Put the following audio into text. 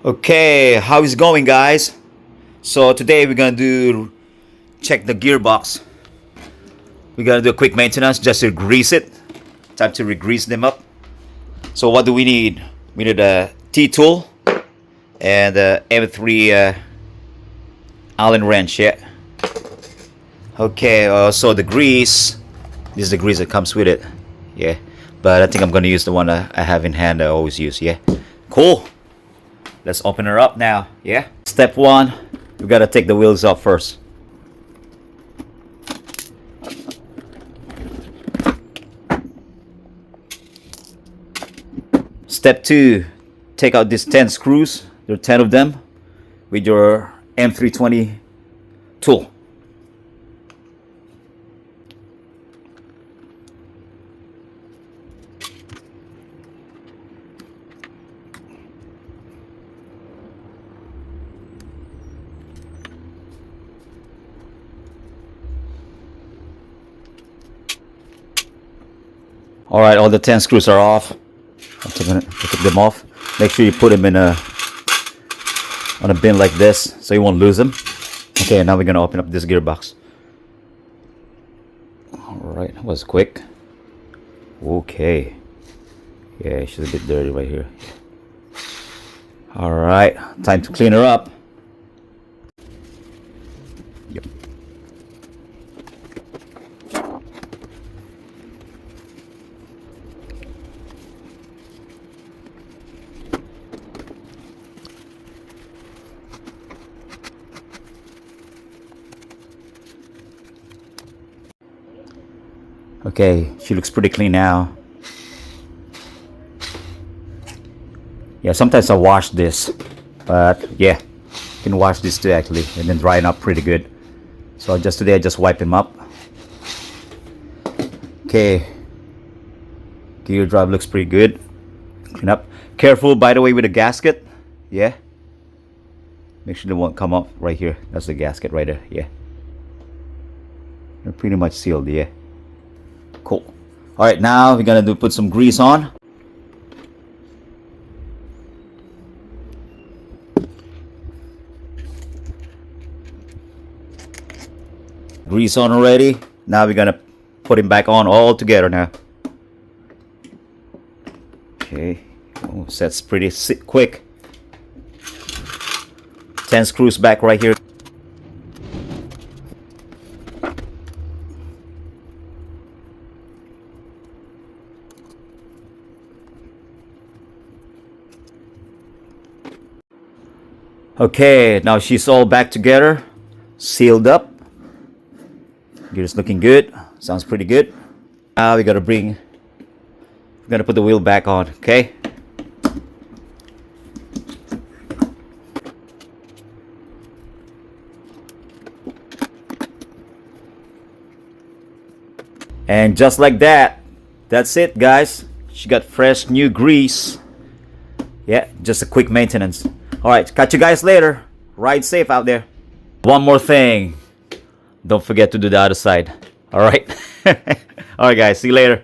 Okay, how is it going, guys? So today we're gonna check the gearbox. We're gonna do a quick maintenance just to grease it. Time to re-grease them up. So what do we need? We need a T-tool and a M3 Allen wrench. Yeah. Okay. So the grease. This is the grease that comes with it. Yeah. But I think I'm gonna use the one I have in hand. I always use. Yeah. Cool. Let's open her up now. Yeah. Step one, we gotta take the wheels off first. Step two, take out these 10 screws. There are 10 of them with your M320 tool. Alright, all the 10 screws are off. I'm taking them off. Make sure you put them on a bin like this so you won't lose them. Okay, now we're gonna open up this gearbox. Alright, that was quick. Okay. Yeah, she's a bit dirty right here. Alright, time to clean her up. Yep. Okay, she looks pretty clean now. Yeah, sometimes I wash this, but yeah, you can wash this too actually, and then dry it up pretty good. So today I just wipe them up. Okay, gear drive looks pretty good. Clean up. Careful, by the way, with the gasket. Yeah. Make sure they won't come up right here. That's the gasket right there. Yeah. They're pretty much sealed. Yeah. Cool. All right, now we're gonna put some grease on. Grease on already. Now we're gonna put him back on all together now. Okay. Oh, so that's pretty quick. 10 screws back right here. Okay, now she's all back together, sealed up. Gear's looking good. Sounds pretty good. Now we're gonna put the wheel back on. Okay. And just like that, that's it, guys. She got fresh new grease. Yeah, just a quick maintenance. Alright, catch you guys later. Ride safe out there. One more thing. Don't forget to do the other side. Alright? Alright guys, see you later.